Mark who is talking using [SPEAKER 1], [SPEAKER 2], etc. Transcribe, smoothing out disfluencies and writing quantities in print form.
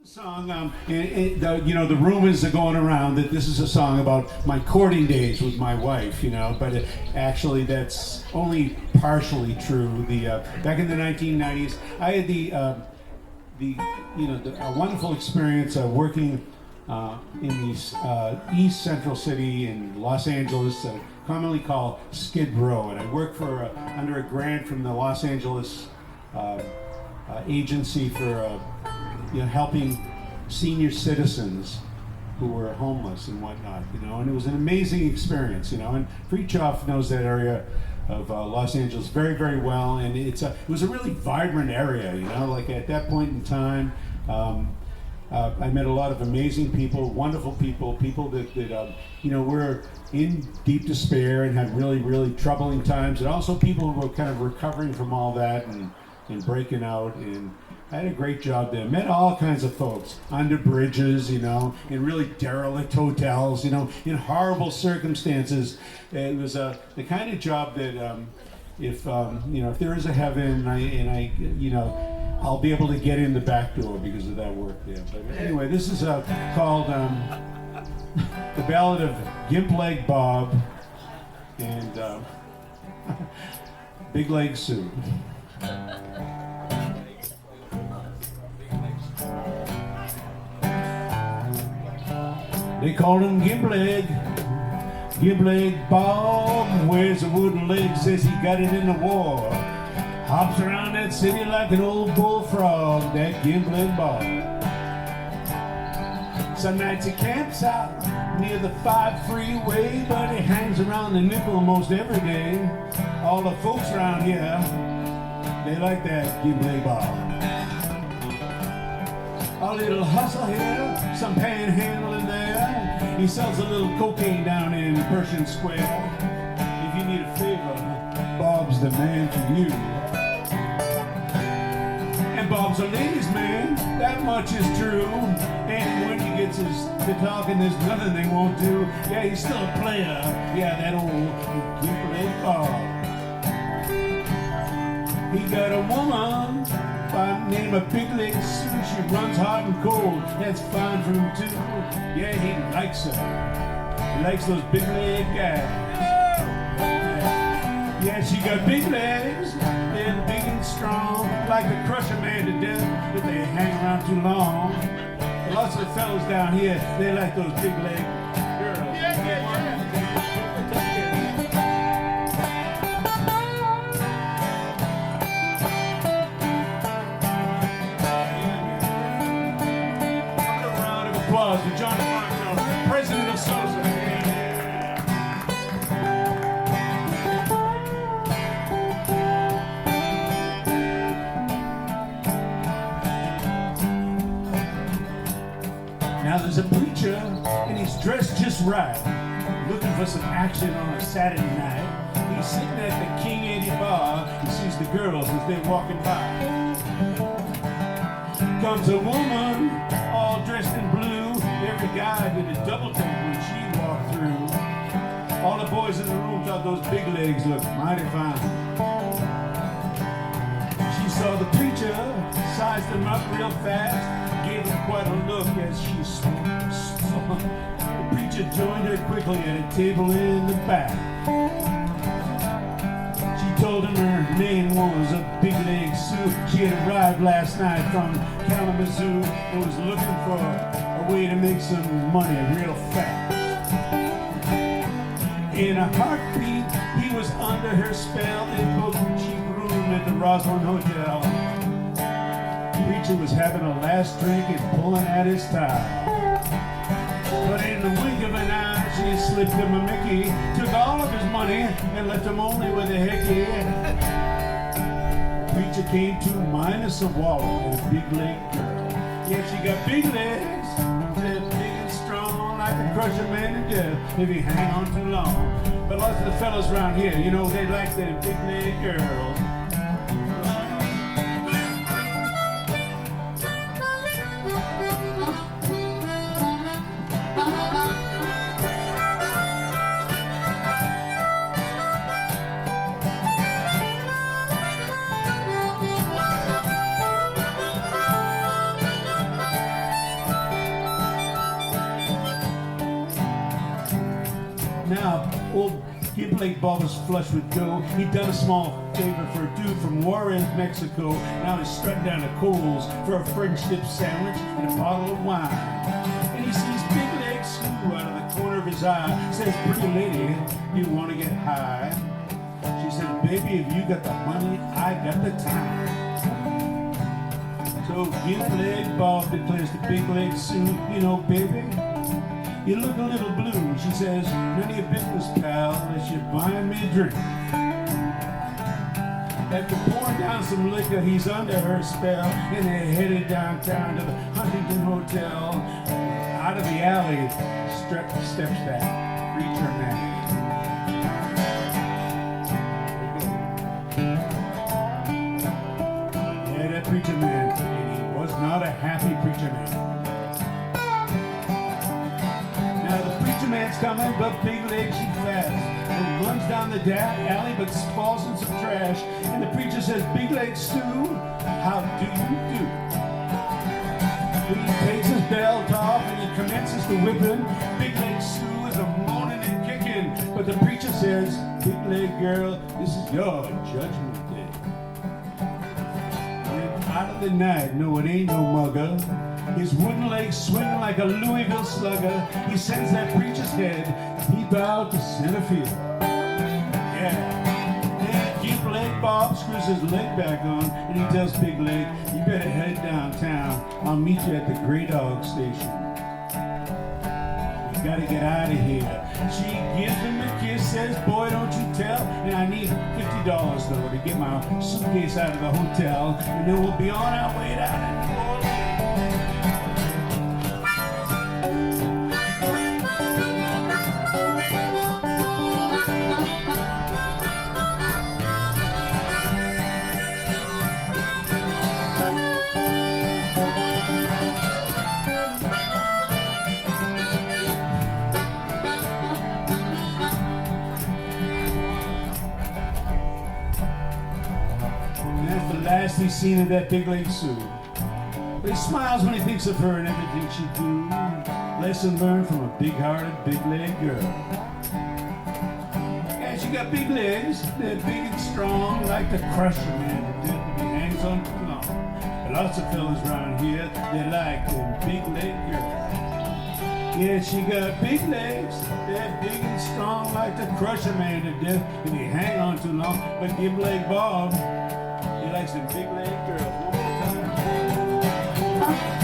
[SPEAKER 1] Song, the rumors are going around that this is a song about my courting days with my wife, but actually that's only partially true. Back in the 1990s, I had a wonderful experience working in the East Central City in Los Angeles, commonly called Skid Row, and I worked for under a grant from the Los Angeles agency for helping senior citizens who were homeless and whatnot, and it was an amazing experience, and Freechoff knows that area of Los Angeles very, very well, and it was a really vibrant area, like at that point in time, I met a lot of amazing people, wonderful people that were in deep despair and had really, really troubling times, and also people who were kind of recovering from all that and breaking out. And I had a great job there. Met all kinds of folks under bridges, in really derelict hotels, in horrible circumstances. It was the kind of job that if there is a heaven, I'll be able to get in the back door because of that work there. But anyway, this is called the Ballad of Gimp Leg Bob and Big Leg Sue. They called him Gimp Leg Bob. Wears a wooden leg, says he got it in the war. Hops around that city like an old bullfrog, that Gimp Leg Bob. Some nights he camps out near the 5 freeway, but he hangs around the nickel almost every day. All the folks around here, they like that Gimp Leg Bob. A little hustle here, some panhandling there. He sells a little cocaine down in Pershing Square. If you need a favor, Bob's the man for you. And Bob's a ladies' man, that much is true. And when he gets to talking, there's nothing they won't do. Yeah, he's still a player. Yeah, that old Gimp Leg Bob. He got a woman by the name of Big Leg Sue. She runs hot and cold. That's fine for him too. Yeah, he likes her. He likes those big leg guys. Yeah, she got big legs. They're big and strong, like to crush a man to death if they hang around too long. Lots of the fellas down here, they like those big leg girls. Applause for John Farnsworth, president of Sosa. Now there's a preacher, and he's dressed just right, looking for some action on a Saturday night. He's sitting at the King 80 bar, and sees the girls as they're walking by. Comes a woman, all dressed in blue. Every guy did a double take when she walked through. All the boys in the room thought those big legs looked mighty fine. She saw the preacher, sized him up real fast, gave him quite a look as she saw. The preacher joined her quickly at a table in the back. She told him her name was a Big Leg Sue. She had arrived last night from Kalamazoo and was looking for a way to make some money real fast. In a heartbeat, he was under her spell. They booked a cheap room at the Roslyn Hotel. The preacher was having a last drink and pulling at his tie. But in the wink of an eye, she slipped him a Mickey, took all of his money, and left him only with a hickey. Preacher came to minus a wallet and a big leg girl. Yeah, she got big legs, they're big and strong, like a crush a man to death if you hang on too long. But lots of the fellas around here, they like their big leg girls. Gimp Lake Bob was flush with dough. He'd done a small favor for a dude from Juarez, Mexico. Now he's strutting down to Kohl's for a French dip sandwich and a bottle of wine. And he sees Big Leg Sue out of the corner of his eye. Says, pretty lady, you want to get high? She said, baby, if you got the money, I got the time. So Gimp Leg Bob declares to Big Leg Sue, you know, baby, you look a little blue. She says, none of your business, pal, unless you're buying me a drink. After pouring down some liquor, he's under her spell, and they're headed downtown to the Huntington Hotel. Out of the alley steps that preacher man. Yeah, that preacher man, and he was not a happy preacher man. Now the preacher man's coming, but Big Leg, she fast. And runs down the alley, but falls in some trash. And the preacher says, Big Leg Sue, how do you do? He takes his belt off and he commences to whipping. Big Leg Sue is a moaning and kicking. But the preacher says, Big Leg girl, this is your judgment day. And out of the night, no, it ain't no mugger. His wooden legs swinging like a Louisville slugger. He sends that preacher's head deep out to center field. Yeah. And Gimp Leg Bob screws his leg back on, and he tells Big Leg, you better head downtown. I'll meet you at the Grey Dog station. You gotta get out of here. She gives him a kiss, says, boy, don't you tell. And I need $50 though to get my suitcase out of the hotel, and then we'll be on our way down to New Orleans. Last he's seen of that Big Leg Sue. But he smiles when he thinks of her and everything she do. Lesson learned from a big-hearted, big-leg girl. Yeah, she got big legs. They're big and strong, like to crush a man to death if he hangs on too long. But lots of fellas around here, they like them big-leg girls. Yeah, she got big legs. They're big and strong, like to crush a man to death if he hang on too long. But Gimp Leg Bob, he likes them big leg girls. One more time.